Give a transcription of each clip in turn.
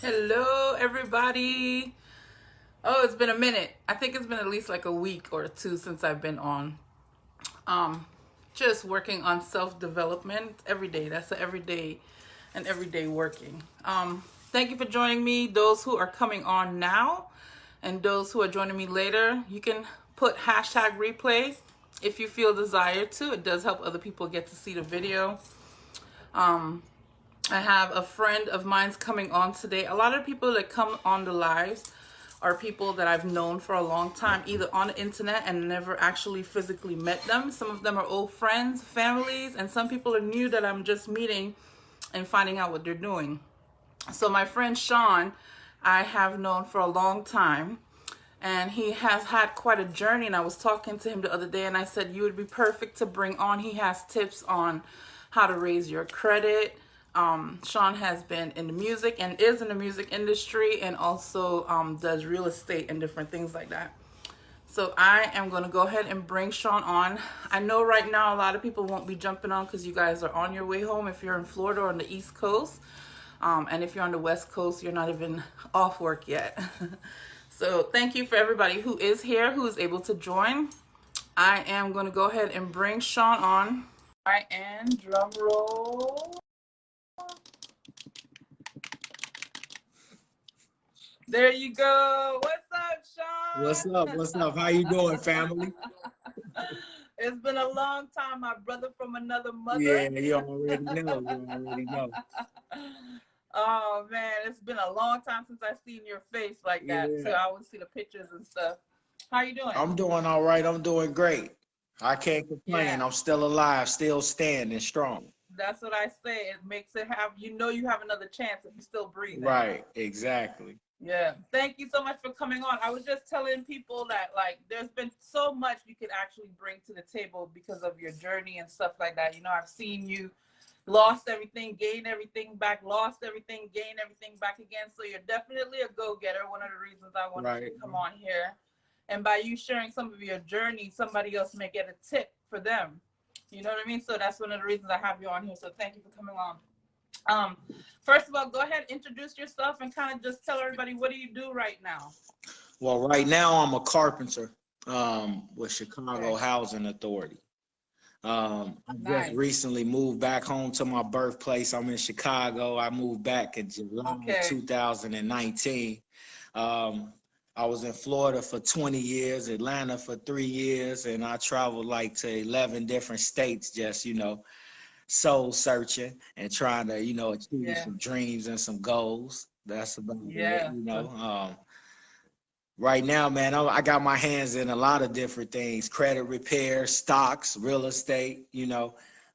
Hello, everybody. Oh, it's been a minute. I think it's been at least like a week or two since I've been on. Um, just working on self development every day. That's a everyday and everyday working. Thank you for joining me. Those who are coming on now and those who are joining me later, you can put hashtag replay if you feel desired to. It does help other people get to see the video. Um, I have a friend of mine's coming on today. A lot of people that come on the lives are people that I've known for a long time, either on the internet and never actually physically met them. Some of them are old friends, families, and some people are new that I'm just meeting and finding out what they're doing. So my friend Shawn, I have known for a long time, and he has had quite a journey. And I was talking to him the other day and I said, you would be perfect to bring on. He has tips on how to raise your credit. Shawn has been in the music and is in the music industry, and also does real estate and different things like that. So I am going to go ahead and bring Shawn on. I know right now a lot of people won't be jumping on because you guys are on your way home if you're in Florida or on the East Coast. And if you're on the West Coast, you're not even off work yet. So thank you for everybody who is here, who is able to join. I am going to go ahead and bring Shawn on. All right, and drum roll. There you go. What's up, What's up? Shawn? What's up? How you doing, family? It's been a long time, my brother from another mother. Yeah, you already know. You already know. Oh man, it's been a long time since I've seen your face like that. So Yeah. I always see the pictures and stuff. How you doing? I'm doing all right. I'm doing great. I can't complain. Yeah, I'm still alive, still standing strong. that's what I say. It makes it have, you have another chance if you're still breathing. Right, exactly. Yeah. Thank you so much for coming on. I was just telling people that like there's been so much you could actually bring to the table because of your journey and stuff like that. I've seen you lost everything, gain everything back, lost everything, gain everything back again. So you're definitely a go-getter. One of the reasons I wanted you Right. to come on here. And by you sharing some of your journey, somebody else may get a tip for them. You know what I mean? So that's one of the reasons I have you on here. So thank you for coming on. Um, First of all, go ahead, introduce yourself and kind of just tell everybody what do you do right now? Well, right now I'm a carpenter with Chicago Okay. Housing Authority. I just Nice. recently moved back home to my birthplace. I'm in Chicago. I moved back in July of Okay. 2019. Um, I was in Florida for 20 years, Atlanta for 3 years, and I traveled like to 11 different states, just, soul searching and trying to, achieve Yeah. some dreams and some goals. That's about Yeah. it. Right now, man, I got my hands in a lot of different things: credit repair, stocks, real estate.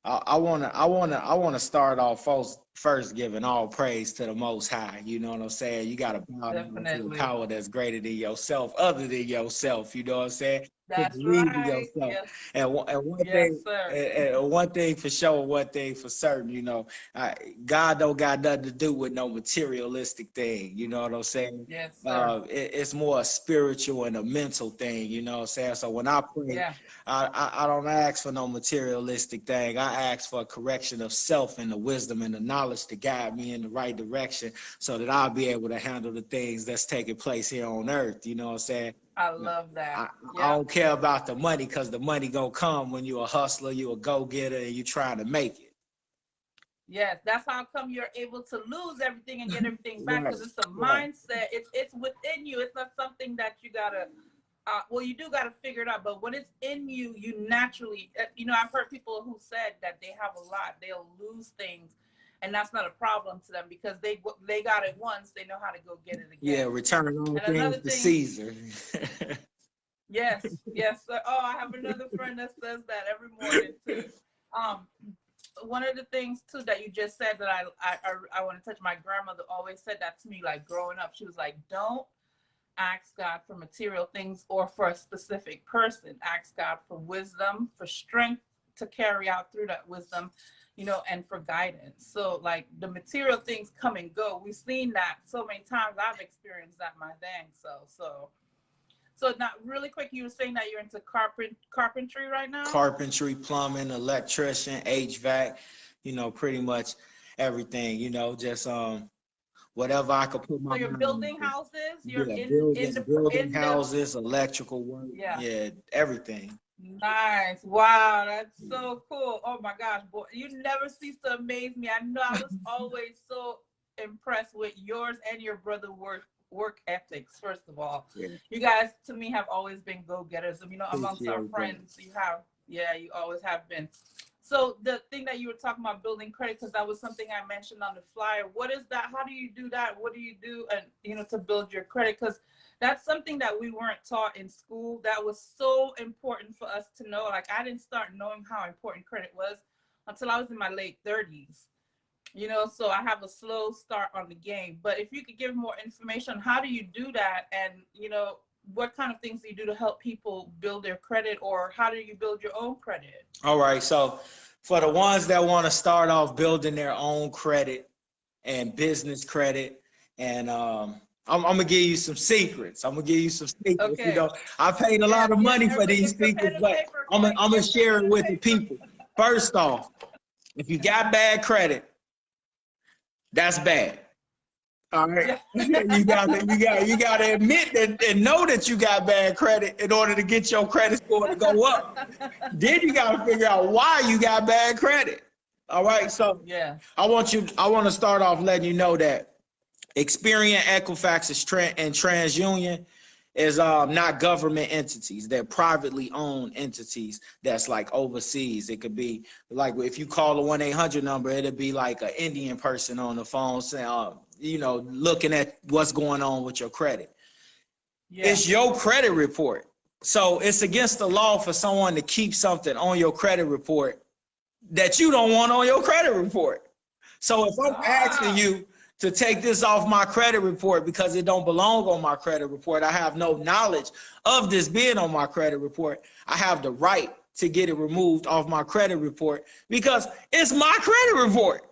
I wanna start off first giving all praise to the Most High. You know what I'm saying? You gotta bow down to the Definitely. power that's greater than yourself, other than yourself. You know what I'm saying? To That's believe in right. yourself. Yes. And one Yes, thing, sir. and one thing for sure, one thing for certain. I, God don't got nothing to do with no materialistic thing. You know what I'm saying? Yes, sir. It's more a spiritual and a mental thing, you know what I'm saying? So when I pray, Yeah. I don't ask for no materialistic thing. I ask for a correction of self and the wisdom and the knowledge to guide me in the right direction so that I'll be able to handle the things that's taking place here on earth. You know what I'm saying? I love that. I Yep. don't care about the money because the money gonna come when you're a hustler, you a go-getter, and you trying to make it. Yes. That's how come you're able to lose everything and get everything back Right, because it's a right, mindset. It's within you. It's not something that you gotta. Well, you do gotta figure it out. But when it's in you, you naturally. I've heard people who said that they have a lot. They'll lose things, and that's not a problem to them because they got it once. They know how to go get it yeah, again. return all And things another to thing. Caesar. Yes. Yes. Sir. Oh, I have another friend that says that every morning too. Um, One of the things too that you just said that I want to touch. My grandmother always said that to me, like growing up. She was like, "Don't ask God for material things or for a specific person. Ask God for wisdom, for strength to carry out through that wisdom, and for guidance." So like the material things come and go. We've seen that so many times. I've experienced that my dang self. So not really quick. You were saying that you're into carpentry right now. Carpentry, plumbing, electrician, HVAC, pretty much everything, just whatever I could put So my you're mind building to. houses. You're Yeah, in the building in the houses, electrical work, yeah. yeah, everything. Nice. Wow, that's so cool. Oh my gosh, boy, you never cease to amaze me. I know I was always so impressed with yours and your brother work ethics. First of all, Yeah, you guys to me have always been go-getters. You know, amongst our appreciate that. friends, you have, yeah, you always have been. So the thing that you were talking about building credit, because that was something I mentioned on the flyer. What is that? How do you do that? What do you do, and to build your credit? Because that's something that we weren't taught in school. That was so important for us to know. Like, I didn't start knowing how important credit was until I was in my late 30s. So I have a slow start on the game. But if you could give more information, how do you do that? And, what kind of things do you do to help people build their credit, or how do you build your own credit? All right, so for the ones that want to start off building their own credit and business credit, and I'm gonna give you some secrets. I'm gonna give you some secrets. Okay. I paid a Yes, lot of yes. money for Everybody these get your secrets, pen and but paper, I'm Queen. gonna Get your share pen it and with the paper. people. First off, if you got bad credit, that's bad. All right, you gotta admit that and know that you got bad credit in order to get your credit score to go up. Then you gotta figure out why you got bad credit. All right, so Yeah. I want to start off letting you know that Experian, Equifax, and TransUnion is not government entities. They're privately owned entities that's like overseas. It could be like if you call a 1-800 number, it'll be like an Indian person on the phone saying, looking at what's going on with your credit. Yeah. It's your credit report. So it's against the law for someone to keep something on your credit report that you don't want on your credit report. So if I'm asking you to take this off my credit report because it don't belong on my credit report, I have no knowledge of this being on my credit report, I have the right to get it removed off my credit report because it's my credit report.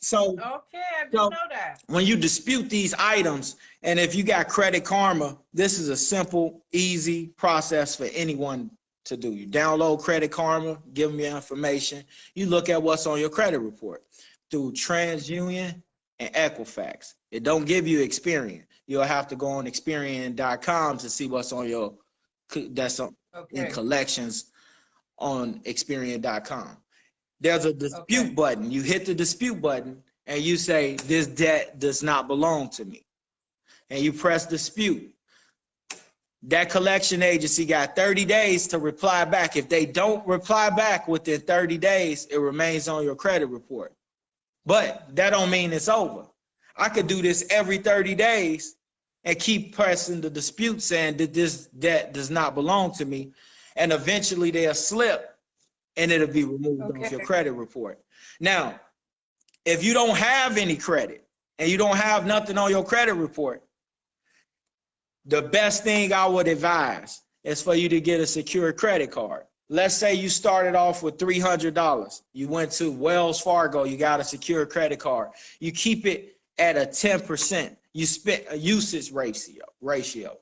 So, okay, I didn't know that. When you dispute these items, and if you got Credit Karma, this is a simple, easy process for anyone to do. You download Credit Karma, give them your information. You look at what's on your credit report through TransUnion and Equifax. It don't give you Experian. You'll have to go on Experian.com to see what's on your in collections on Experian.com. There's a dispute button. You hit the dispute button and you say, this debt does not belong to me. And you press dispute. That collection agency got 30 days to reply back. If they don't reply back within 30 days, it remains on your credit report. But that don't mean it's over. I could do this every 30 days and keep pressing the dispute saying that this debt does not belong to me. And eventually they'll slip and it'll be removed off your credit report. Now, if you don't have any credit and you don't have nothing on your credit report, the best thing I would advise is for you to get a secure credit card. Let's say you started off with $300. You went to Wells Fargo, you got a secure credit card. You keep it at a 10%. You spend a usage ratio.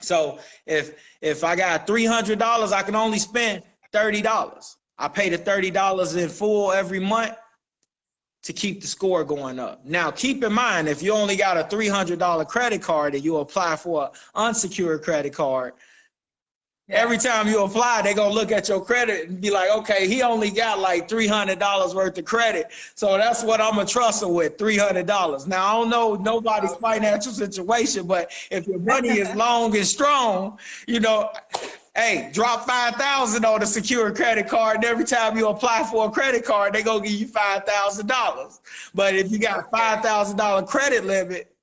So if I got $300, I can only spend $30. I pay the $30 in full every month to keep the score going up. Now, keep in mind, if you only got a $300 credit card and you apply for an unsecured credit card, every time you apply, they're gonna look at your credit and be like, okay, he only got like $300 worth of credit. So that's what I'm gonna trust him with, $300. Now, I don't know nobody's financial situation, but if your money is long and strong, hey, drop $5,000 on a secure credit card, and every time you apply for a credit card, they're gonna give you $5,000. But if you got a $5,000 credit limit,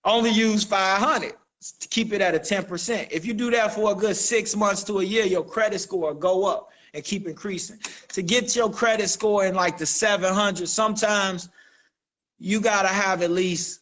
only use $500 to keep it at a 10%. If you do that for a good 6 months to a year, your credit score will go up and keep increasing. To get your credit score in like the 700, sometimes you gotta have at least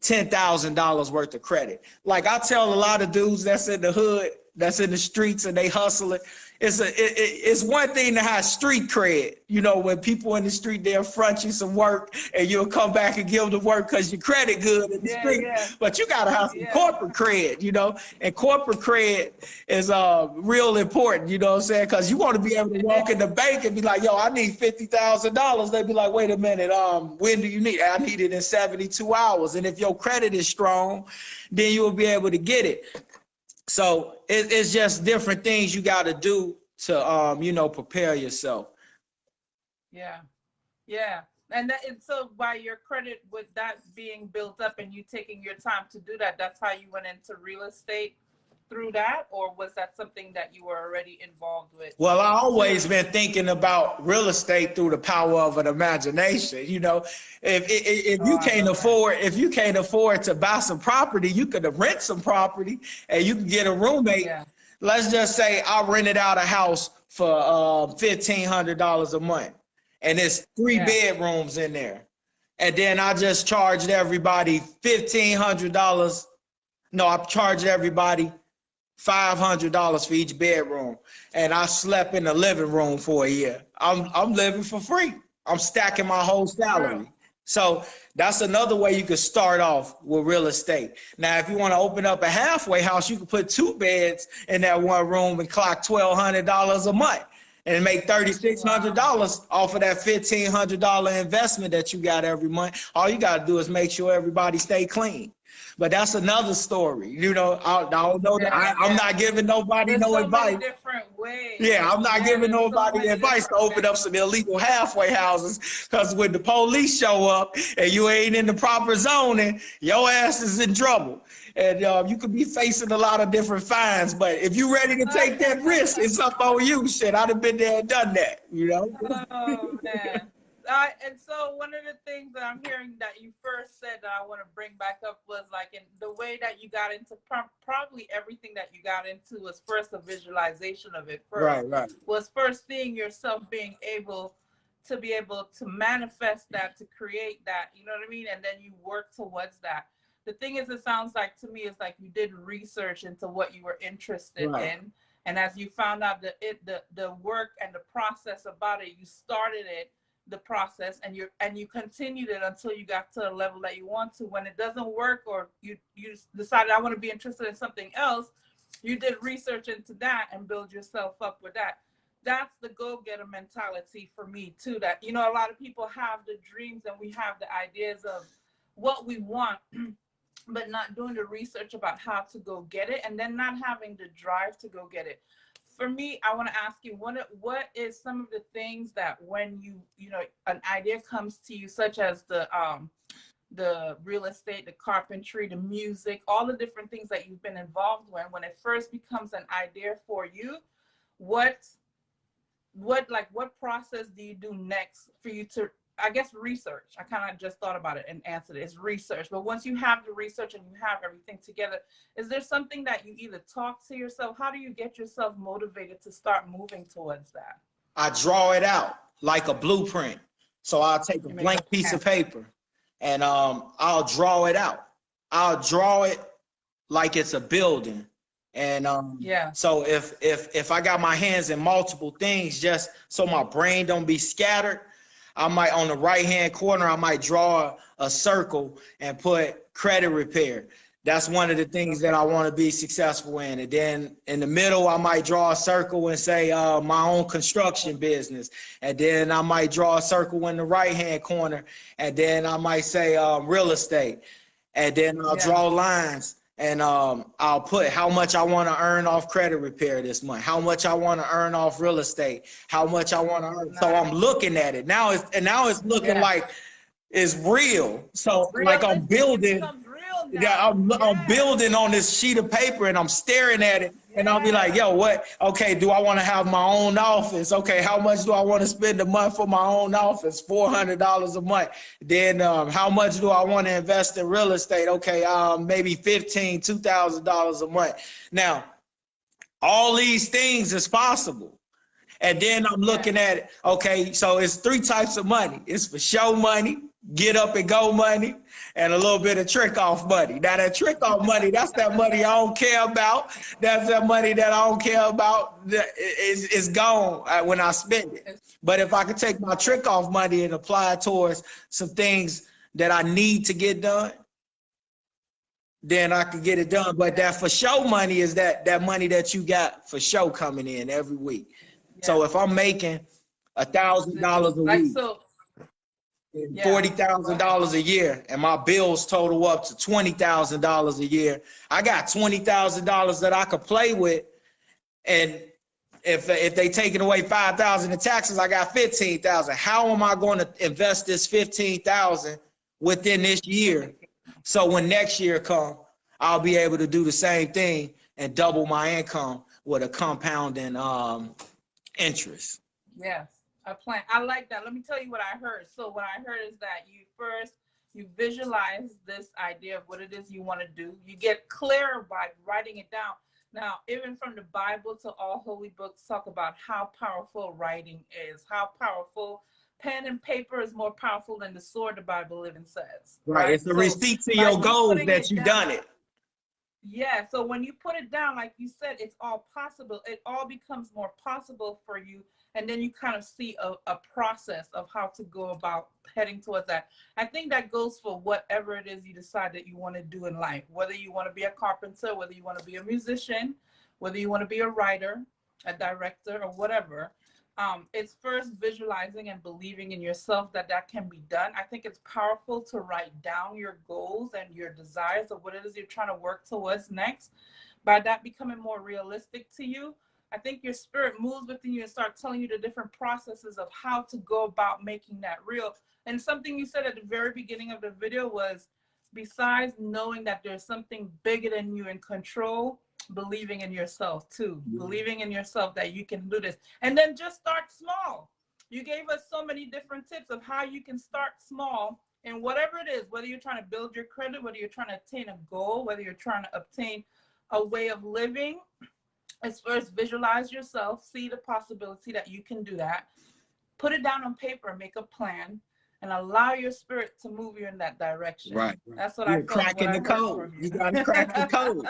$10,000 worth of credit. Like I tell a lot of dudes that's in the hood, that's in the streets and they hustling, it's one thing to have street cred. You know, when people in the street, they'll front you some work and you'll come back and give them the work because your credit good in the street. But you got to have some corporate cred, you know, and corporate cred is real important, you know what I'm saying? Because you want to be able to walk in the bank and be like, yo, I need $50,000. They'd be like, wait a minute, when do you need it? I need it in 72 hours. And if your credit is strong, then you will be able to get it. So it's just different things you got to do to, you know, prepare yourself. Yeah. Yeah. And so by your credit, with that being built up and you taking your time to do that, that's how you went into real estate through that? Or was that something that you were already involved with? Well, I always been thinking about real estate through the power of an imagination. You know, if you can't afford to buy some property, you could rent some property and you can get a roommate. Yeah. Let's just say I rented out a house for $1,500 a month, and it's 3 bedrooms in there, and then I just charged everybody $1,500. No, I charged everybody $500 for each bedroom, and I slept in the living room for a year. I'm living for free. I'm stacking my whole salary. So that's another way you could start off with real estate. Now, if you want to open up a halfway house, you can put 2 beds in that one room and clock $1,200 a month and make $3,600 off of that $1,500 investment that you got every month. All you got to do is make sure everybody stay clean. But that's another story. You know, I don't know. I'm not giving nobody no advice. Many different ways. Yeah, I'm not giving nobody advice to open up some illegal halfway houses, because when the police show up and you ain't in the proper zoning, your ass is in trouble. And you could be facing a lot of different fines. But if you're ready to take that risk, it's up on you. Shit, I'd have been there and done that, you know? Oh, man. And so one of the things that I'm hearing that you first said that I want to bring back up was like in the way that you got into probably everything that you got into was first a visualization of it first. Right. Was first seeing yourself being able to manifest that, to create that, you know what I mean? And then you work towards that. The thing is, it sounds like to me, it's like you did research into what you were interested in. And as you found out the work and the process about it, you started the process and you continued it until you got to a level that you want to. When it doesn't work, or you decided I want to be interested in something else, you did research into that and build yourself up with that. That's the go-getter mentality for me too. That, you know, a lot of people have the dreams and we have the ideas of what we want, but not doing the research about how to go get it, and then not having the drive to go get it. For me, I want to ask you, what is some of the things that when you know, an idea comes to you, such as the real estate, the carpentry, the music, all the different things that you've been involved with, when it first becomes an idea for you, what process do you do next for you to, I guess, research? I kind of just thought about it and answered it. It's research. But once you have the research and you have everything together, is there something that you either talk to yourself? How do you get yourself motivated to start moving towards that? I draw it out like a blueprint. So I'll take a blank piece of paper and I'll draw it out. I'll draw it like it's a building. And so if I got my hands in multiple things, just so my brain don't be scattered, I might, on the right-hand corner, I might draw a circle and put credit repair. That's one of the things that I want to be successful in. And then in the middle, I might draw a circle and say my own construction business. And then I might draw a circle in the right-hand corner. And then I might say real estate. And then I'll draw lines. And I'll put how much I want to earn off credit repair this month, how much I want to earn off real estate, how much I want to earn. So I'm looking at it now. It's looking like it's real. So like I'm building. I'm building on this sheet of paper and I'm staring at it and I'll be like, yo, what? Okay, do I want to have my own office? Okay, how much do I want to spend a month for my own office? $400 a month. Then how much do I want to invest in real estate? Okay, maybe $2,000 a month. Now, all these things is possible. And then I'm looking at it, okay, so it's 3 types of money. It's for show money, get up and go money, and a little bit of trick off money. Now that trick off money, that's that money I don't care about. That's that money that I don't care about. It's gone when I spend it. But if I could take my trick off money and apply it towards some things that I need to get done, then I could get it done. But that for show money is that money that you got for show coming in every week. Yeah. So if I'm making $1,000 a like week, so, yeah. $40,000 a year, and my bills total up to $20,000 a year, I got $20,000 that I could play with. And if they taking away $5,000 in taxes, I got $15,000. How am I going to invest this $15,000 within this year? So when next year comes, I'll be able to do the same thing and double my income with a compounding interest. Yes, a plan. I like that. Let me tell you what I heard. So what I heard is that you visualize this idea of what it is you want to do. You get clear by writing it down. Now, even from the Bible to all holy books talk about how powerful writing is, how powerful pen and paper is more powerful than the sword, the Bible even says. Right. It's the receipt to your goals that you done it. Yeah. So when you put it down, like you said, it's all possible. It all becomes more possible for you. And then you kind of see a process of how to go about heading towards that. I think that goes for whatever it is you decide that you want to do in life, whether you want to be a carpenter, whether you want to be a musician, whether you want to be a writer, a director, or whatever. It's first visualizing and believing in yourself that can be done. I think it's powerful to write down your goals and your desires of what it is you're trying to work towards next. By that becoming more realistic to you, I think your spirit moves within you and starts telling you the different processes of how to go about making that real. And something you said at the very beginning of the video was, besides knowing that there's something bigger than you in control, believing in yourself too, believing in yourself that you can do this. And then just start small. You gave us so many different tips of how you can start small and whatever it is, whether you're trying to build your credit, whether you're trying to attain a goal, whether you're trying to obtain a way of living. Is first visualize yourself, see the possibility that you can do that, put it down on paper, make a plan, and allow your spirit to move you in that direction. Right. That's what You're I felt. cracking the code. You got to crack the code.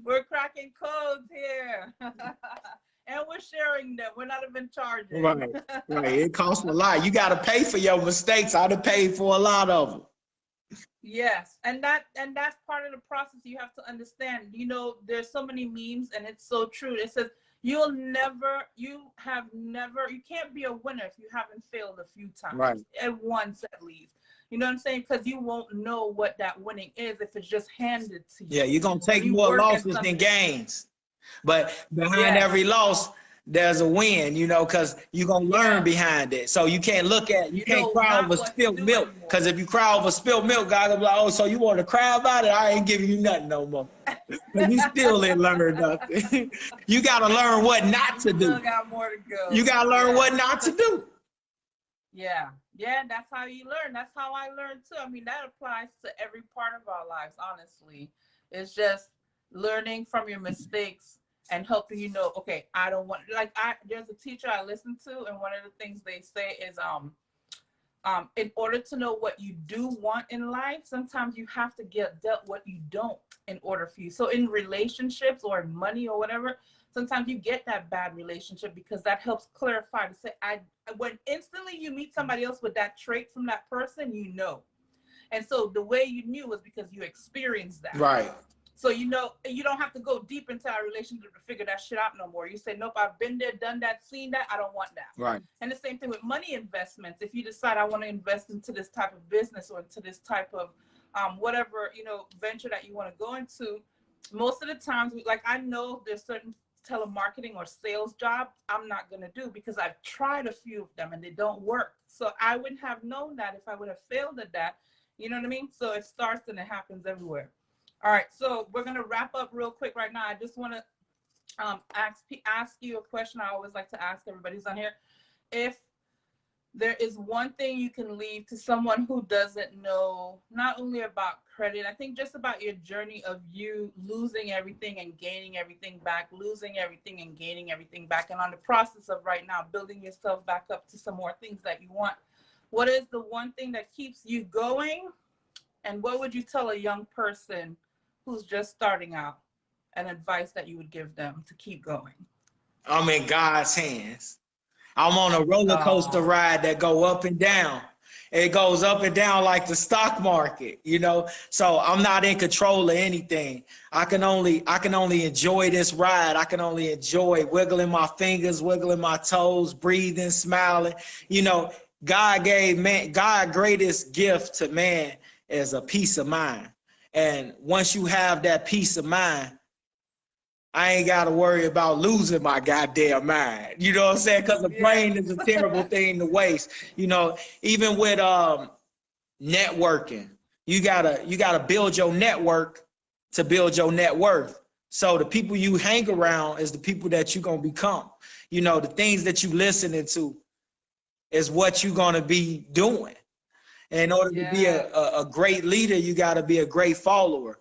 We're cracking codes here. And we're sharing them. We're not even charging. Right. It costs a lot. You got to pay for your mistakes. I'd have paid for a lot of them. Yes, and that's part of the process. You have to understand, you know, there's so many memes and it's so true. It says you can't be a winner if you haven't failed a few times, right? At once at least. You know what I'm saying? Because you won't know what that winning is if it's just handed to you. Yeah, you're gonna take more losses than gains. But behind every loss, there's a win, you know, because you're going to learn behind it. So you can't can't cry over spilled milk. Because if you cry over spilled milk, God will be like, oh, so you want to cry about it? I ain't giving you nothing no more. But you still ain't learned nothing. You got to learn what not to do. You still got more to go. You got to learn what not to do. Yeah, that's how you learn. That's how I learned too. I mean, that applies to every part of our lives, honestly. It's just learning from your mistakes and helping you know, okay, I don't want, there's a teacher I listen to, and one of the things they say is, in order to know what you do want in life, sometimes you have to get dealt what you don't in order for you. So in relationships or money or whatever, sometimes you get that bad relationship because that helps clarify to say, when instantly you meet somebody else with that trait from that person, you know. And so the way you knew was because you experienced that. Right. So, you know, you don't have to go deep into our relationship to figure that shit out no more. You say, nope, I've been there, done that, seen that. I don't want that. Right. And the same thing with money investments. If you decide I want to invest into this type of business or into this type of whatever, you know, venture that you want to go into, most of the times, I know there's certain telemarketing or sales jobs I'm not going to do because I've tried a few of them and they don't work. So I wouldn't have known that if I would have failed at that. You know what I mean? So it starts and it happens everywhere. All right, so we're gonna wrap up real quick right now. I just want to ask you a question I always like to ask everybody who's on here. If there is one thing you can leave to someone who doesn't know not only about credit, I think just about your journey of you losing everything and gaining everything back, losing everything and gaining everything back, and on the process of right now building yourself back up to some more things that you want. What is the one thing that keeps you going? And what would you tell a young person who's just starting out, an advice that you would give them to keep going? I'm in God's hands. I'm on a roller coaster Oh, ride that go up and down. It goes up and down like the stock market, you know. So I'm not in control of anything. I can only enjoy this ride. I can only enjoy wiggling my fingers, wiggling my toes, breathing, smiling. You know, God greatest gift to man is a peace of mind. And once you have that peace of mind, I ain't got to worry about losing my goddamn mind. You know what I'm saying? Because the brain is a terrible thing to waste. You know, even with networking, you gotta build your network to build your net worth. So the people you hang around is the people that you're gonna become. You know, the things that you listening to is what you're gonna be doing. And in order to be a great leader, you gotta be a great follower.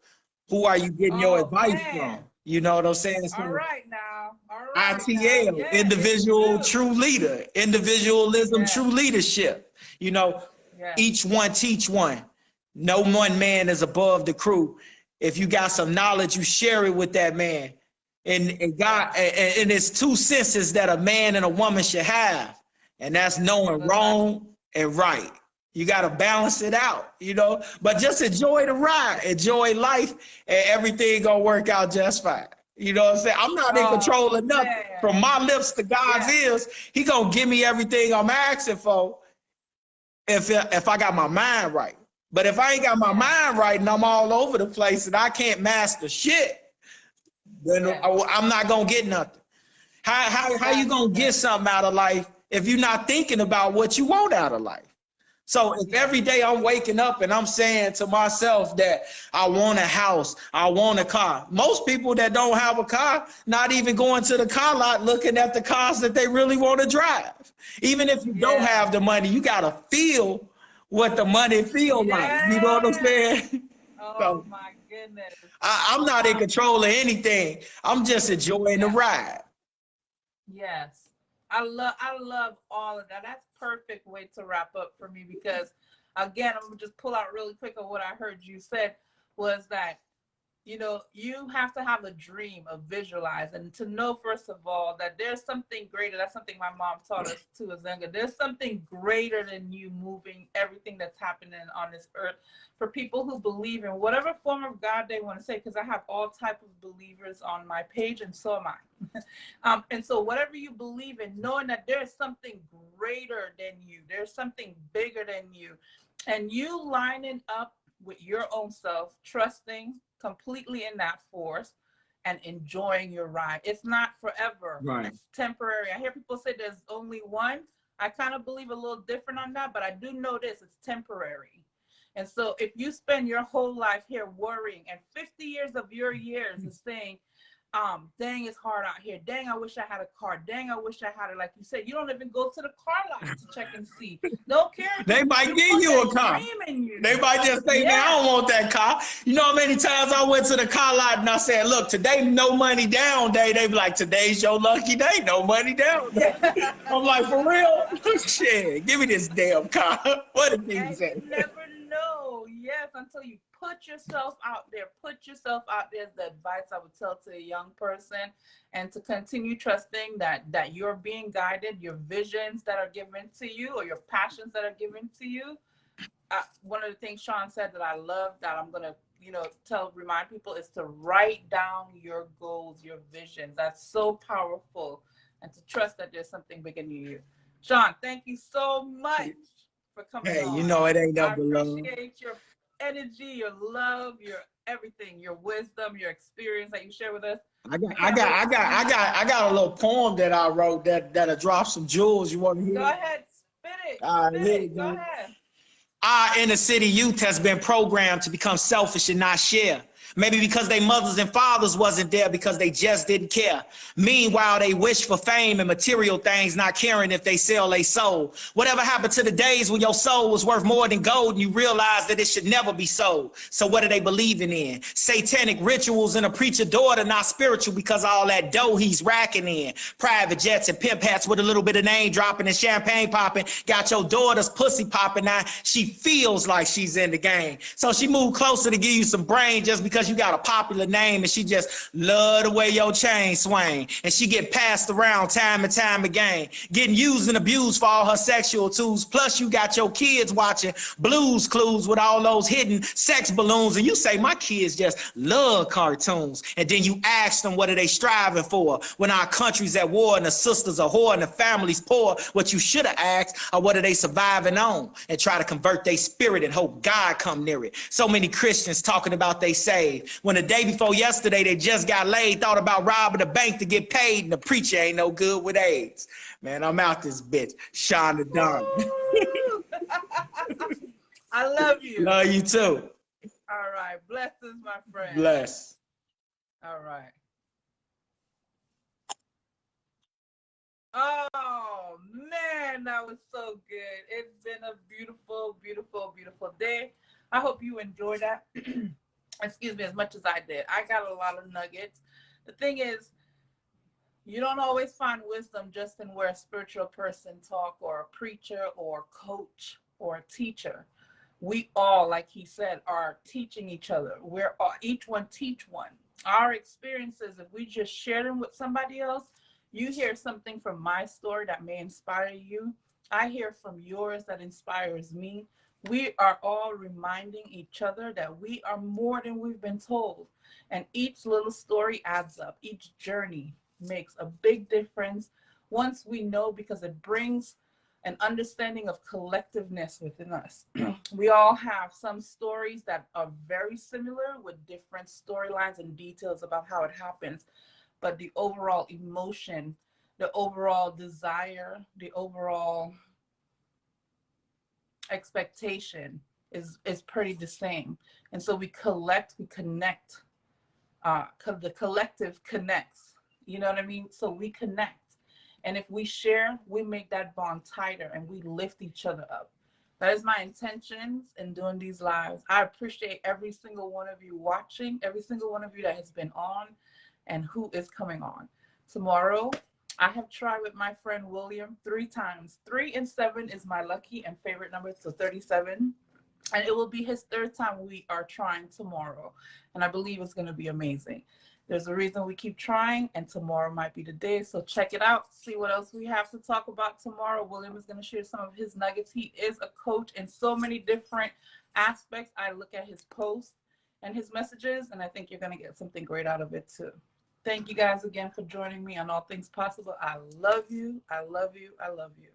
Who are you getting your oh advice man. from? You know what I'm saying? All So right now. All right now. ITL, Yeah, it's individual true. true leader, individualism, Yeah. true leadership. You know, Yeah. each one teach one. No one man is above the crew. If you got some knowledge, you share it with that man. And God, and it's two senses that a man and a woman should have, and that's knowing wrong and right. You got to balance it out, you know. But just enjoy the ride, enjoy life, and everything gonna work out just fine. You know what I'm saying? I'm not in Oh control of nothing. man. From my lips to God's Yeah. ears, He gonna give me everything I'm asking for if I got my mind right. But if I ain't got my mind right and I'm all over the place and I can't master shit, then I'm not gonna get nothing. How you gonna get something out of life if you're not thinking about what you want out of life? So if every day I'm waking up and I'm saying to myself that I want a house, I want a car. Most people that don't have a car, not even going to the car lot looking at the cars that they really want to drive. Even if you don't have the money, you gotta feel what the money feel like. You know what I'm saying? Oh So my goodness. I'm not in control of anything. I'm just enjoying the ride. Yes. I love all of that. That's perfect way to wrap up for me because again, I'm gonna just pull out really quick of what I heard you said was that you know, you have to have a dream, a visualize, and to know, first of all, that there's something greater. That's something my mom taught us too as younger. There's something greater than you moving everything that's happening on this earth. For people who believe in whatever form of God they want to say, because I have all type of believers on my page, and so am I. And so whatever you believe in, knowing that there's something greater than you, there's something bigger than you, and you lining up with your own self, trusting completely in that force and enjoying your ride. It's not forever. Right. It's temporary. I hear people say there's only one. I kind of believe a little different on that, but I do know this, it's temporary. And so if you spend your whole life here worrying and 50 years of your years is saying, dang, it's hard out here. Dang, I wish I had a car. Dang, I wish I had it. Like you said, you don't even go to the car lot to check and see. Don't care. They might give you a car. They might just say, man, I don't want that car. You know how many times I went to the car lot and I said, look, today no money down day. They be like, today's your lucky day, no money down day. I'm like, for real? Shit, give me this damn car. What did people say? You never know. Yes, until you put yourself out there. Put yourself out there is the advice I would tell to a young person, and to continue trusting that you're being guided, your visions that are given to you or your passions that are given to you. One of the things Shawn said that I love that I'm gonna remind people is to write down your goals, your visions. That's so powerful, and to trust that there's something bigger than you. Shawn, thank you so much for coming on. You know it ain't nothing but love. I appreciate your energy, your love, your everything, your wisdom, your experience that you share with us. I got a little poem that I wrote that'll drop some jewels. You want to hear? Go ahead, spit it. All right, here you go ahead. Our inner city youth has been programmed to become selfish and not share. Maybe because their mothers and fathers wasn't there because they just didn't care. Meanwhile, they wish for fame and material things, not caring if they sell their soul. Whatever happened to the days when your soul was worth more than gold and you realized that it should never be sold? So what are they believing in? Satanic rituals and a preacher daughter, not spiritual because all that dough he's racking in. Private jets and pimp hats with a little bit of name dropping and champagne popping. Got your daughter's pussy popping. Now she feels like she's in the game. So she moved closer to give you some brain just because you got a popular name, and she just love the way your chain swing, and she get passed around time and time again, getting used and abused for all her sexual tools. Plus you got your kids watching Blues Clues with all those hidden sex balloons, and you say my kids just love cartoons, and then you ask them what are they striving for when our country's at war and the sisters are whore and the family's poor. What you should have asked are what are they surviving on, and try to convert their spirit and hope God come near it. So many Christians talking about they saved when the day before yesterday they just got laid, thought about robbing the bank to get paid, and the preacher ain't no good with AIDS. Man, I'm out this bitch. Shawn the Don. I love you. Love you too. All right. Blessings, my friend. Bless. All right. Oh, man, that was so good. It's been a beautiful, beautiful, beautiful day. I hope you enjoyed that. Excuse me, as much as I did. I got a lot of nuggets. The thing is, you don't always find wisdom just in where a spiritual person talk, or a preacher or a coach or a teacher. We all, like he said, are teaching each other. We're all, each one teach one. Our experiences, if we just share them with somebody else, you hear something from my story that may inspire you. I hear from yours that inspires me. We are all reminding each other that we are more than we've been told. And each little story adds up. Each journey makes a big difference once we know, because it brings an understanding of collectiveness within us. We all have some stories that are very similar with different storylines and details about how it happens. But the overall emotion, the overall desire, the overall expectation is pretty the same. And so we collect, we connect. The collective connects. You know what I mean? So we connect. And if we share, we make that bond tighter and we lift each other up. That is my intentions in doing these lives. I appreciate every single one of you watching, every single one of you that has been on and who is coming on. Tomorrow, I have tried with my friend William 3 times. 3 and 7 is my lucky and favorite number, so 37. And it will be his 3rd time we are trying tomorrow. And I believe it's going to be amazing. There's a reason we keep trying, and tomorrow might be the day. So check it out. See what else we have to talk about tomorrow. William is going to share some of his nuggets. He is a coach in so many different aspects. I look at his posts and his messages, and I think you're going to get something great out of it too. Thank you guys again for joining me on All Things Possible. I love you. I love you. I love you.